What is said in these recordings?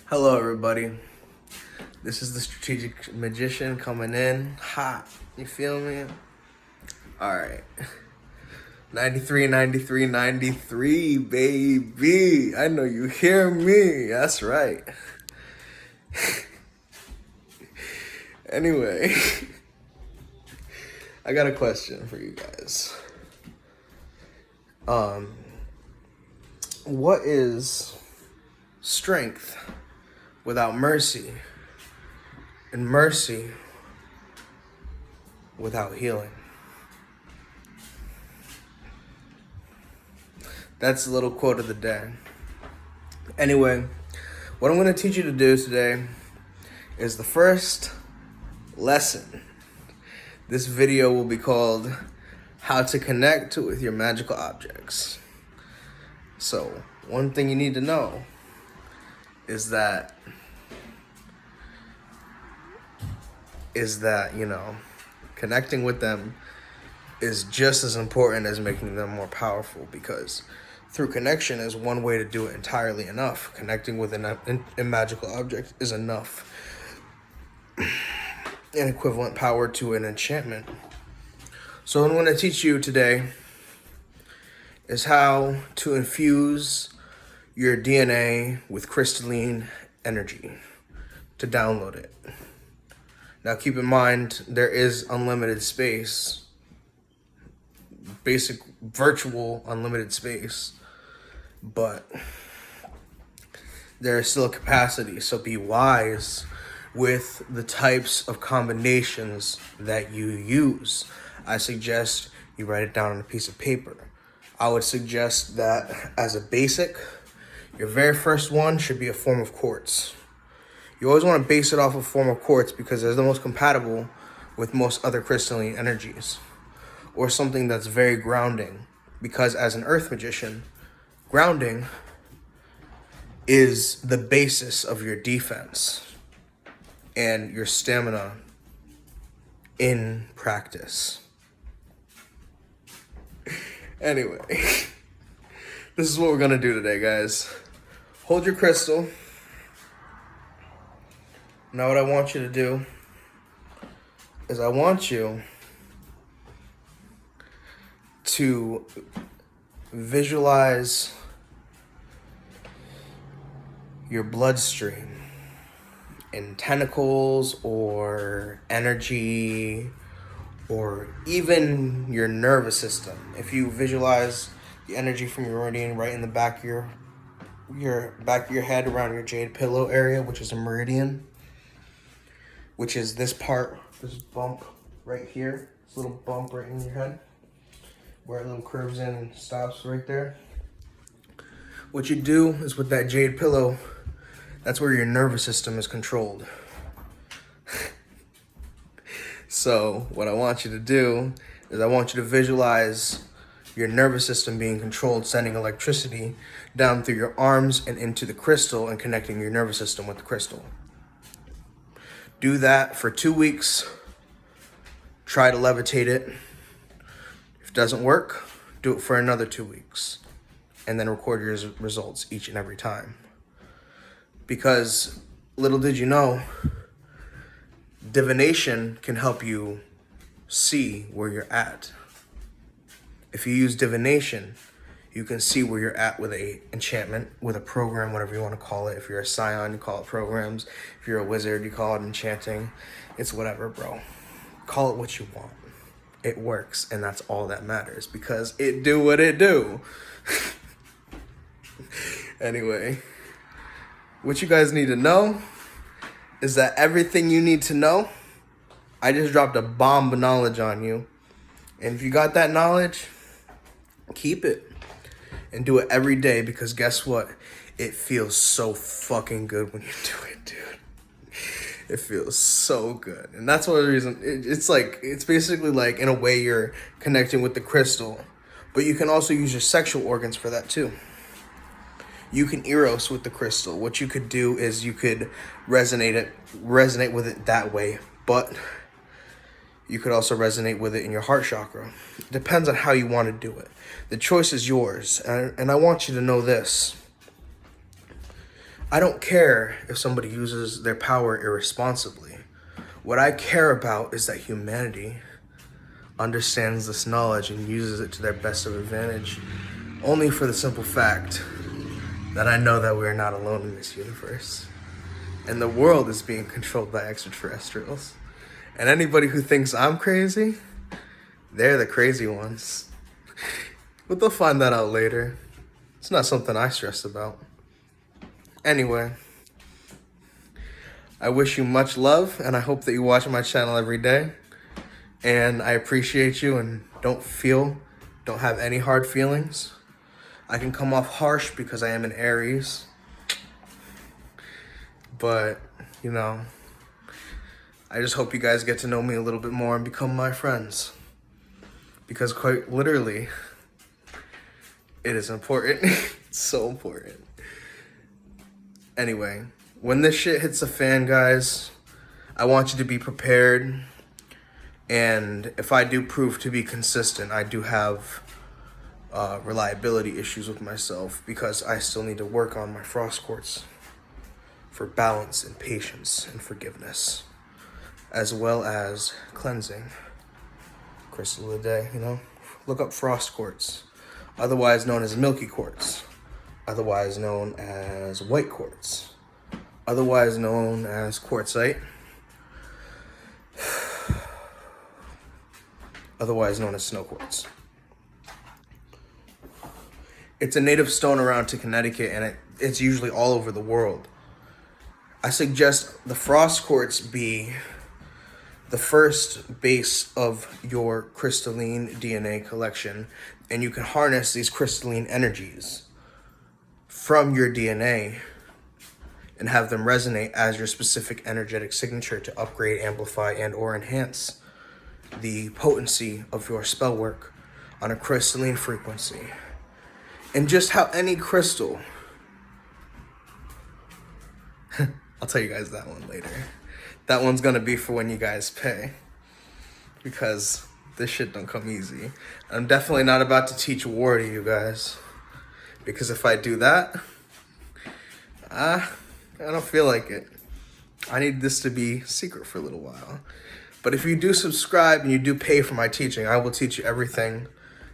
Hello, everybody. This is the Strategic Magician coming in hot. You feel me? All right. 93, 93, 93, baby. I know you hear me. That's right. Anyway, I got a question for you guys. What is strength without mercy, and mercy without healing? That's a little quote of the day. Anyway, what I'm going to teach you to do today is the first lesson. This video will be called How to Connect with Your Magical Objects. So, one thing you need to know is that, connecting with them is just as important as making them more powerful, because through connection is one way to do it entirely enough. Connecting with a magical object is enough. An equivalent power to an enchantment. So what I'm going to teach you today is how to infuse your DNA with crystalline energy to download it. Now keep in mind, there is unlimited space, basic virtual unlimited space, but there is still a capacity, so be wise with the types of combinations that you use. I suggest you write it down on a piece of paper. I would suggest that as a basic, your very first one should be a form of quartz. You always want to base it off a form of quartz because they're the most compatible with most other crystalline energies, or something that's very grounding, because as an earth magician, grounding is the basis of your defense and your stamina in practice. Anyway, this is what we're gonna do today, guys. Hold your crystal. Now what I want you to do is I want you to visualize your bloodstream in tentacles or energy, or even your nervous system. If you visualize the energy from your meridian right in the back of your head, around your jade pillow area, which is a meridian, which is this part, this bump right here, this little bump right in your head, where it little curves in and stops right there. What you do is with that jade pillow, that's where your nervous system is controlled. So what I want you to do is I want you to visualize your nervous system being controlled, sending electricity down through your arms and into the crystal and connecting your nervous system with the crystal. Do that for 2 weeks. Try to levitate it. If it doesn't work, do it for another 2 weeks. And then record your results each and every time. Because little did you know, divination can help you see where you're at. If you use divination, you can see where you're at with a enchantment, with a program, whatever you want to call it. If you're a scion, you call it programs. If you're a wizard, you call it enchanting. It's whatever, bro. Call it what you want. It works, and that's all that matters, because it do what it do. Anyway, what you guys need to know is that everything you need to know, I just dropped a bomb of knowledge on you. And if you got that knowledge, keep it and do it every day, because guess what? It feels so fucking good when you do it, dude. It feels so good. And that's one of the reasons. It's basically like, in a way, you're connecting with the crystal, but you can also use your sexual organs for that too. You can eros with the crystal. What you could do is you could resonate with it that way, but you could also resonate with it in your heart chakra. It depends on how you want to do it. The choice is yours. And I want you to know this. I don't care if somebody uses their power irresponsibly. What I care about is that humanity understands this knowledge and uses it to their best of advantage, only for the simple fact that I know that we are not alone in this universe. And the world is being controlled by extraterrestrials. And anybody who thinks I'm crazy, they're the crazy ones. But they'll find that out later. It's not something I stress about. Anyway, I wish you much love, and I hope that you watch my channel every day. And I appreciate you, and don't have any hard feelings. I can come off harsh because I am an Aries. But, you know, I just hope you guys get to know me a little bit more and become my friends. Because quite literally, it is important. It's so important. Anyway, when this shit hits the fan, guys, I want you to be prepared. And if I do prove to be consistent, I do have reliability issues with myself because I still need to work on my frost quartz for balance and patience and forgiveness, as well as cleansing. Crystal of the day, you know? Look up frost quartz, otherwise known as milky quartz, otherwise known as white quartz, otherwise known as quartzite, otherwise known as snow quartz. It's a native stone around to Connecticut, and it's usually all over the world. I suggest the frost quartz be the first base of your crystalline DNA collection, and you can harness these crystalline energies from your DNA and have them resonate as your specific energetic signature to upgrade, amplify, and or enhance the potency of your spell work on a crystalline frequency. And just how any crystal, I'll tell you guys that one later. That one's gonna be for when you guys pay, because this shit don't come easy. I'm definitely not about to teach war to you guys, because if I do that, I don't feel like it. I need this to be secret for a little while. But if you do subscribe and you do pay for my teaching, I will teach you everything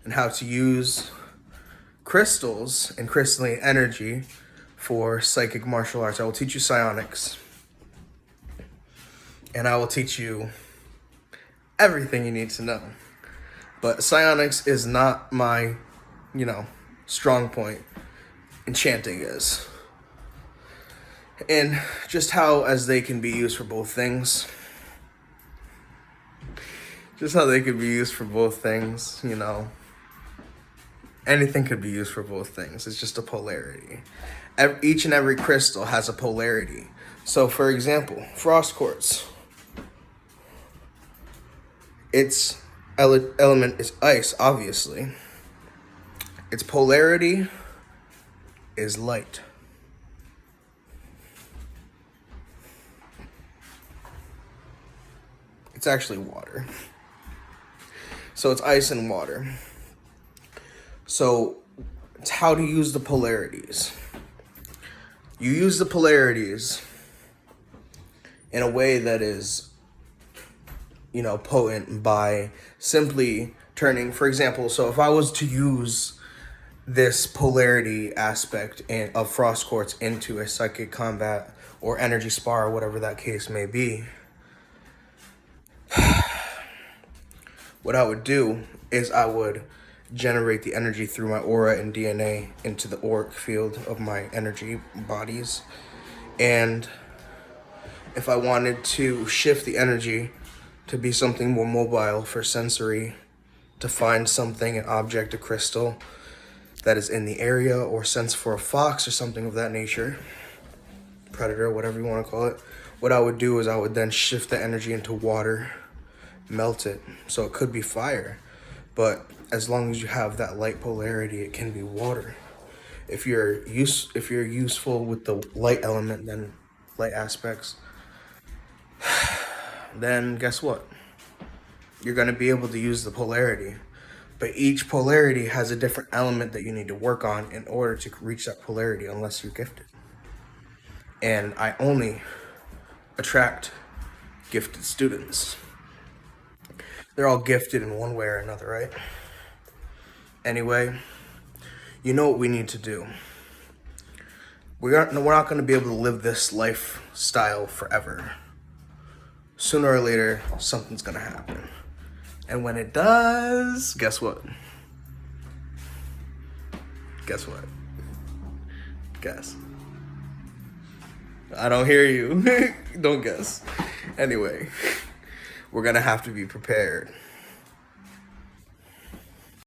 and how to use crystals and crystalline energy for psychic martial arts. I will teach you psionics. And I will teach you everything you need to know. But psionics is not my, strong point. Enchanting is. And just how as they can be used for both things. Anything could be used for both things. It's just a polarity. Each and every crystal has a polarity. So, for example, frost quartz. Its element is ice, obviously. Its polarity is light. It's actually water. So it's ice and water. So it's how to use the polarities. You use the polarities in a way that is, potent by simply turning, for example, so if I was to use this polarity aspect of frost quartz into a psychic combat or energy spar or whatever that case may be, what I would do is I would generate the energy through my aura and DNA into the auric field of my energy bodies. And if I wanted to shift the energy to be something more mobile for sensory, to find something, an object, a crystal that is in the area, or sense for a fox or something of that nature, predator, whatever you want to call it, what I would do is I would then shift the energy into water, melt it. So it could be fire, but as long as you have that light polarity, it can be water. If you're useful with the light element, then light aspects, then guess what? You're going to be able to use the polarity. But each polarity has a different element that you need to work on in order to reach that polarity, unless you're gifted. And I only attract gifted students. They're all gifted in one way or another, right? Anyway, you know what we need to do. We're not going to be able to live this lifestyle forever. Sooner or later, something's going to happen. And when it does, guess what? Guess what? Guess. I don't hear you. Don't guess. Anyway, we're going to have to be prepared.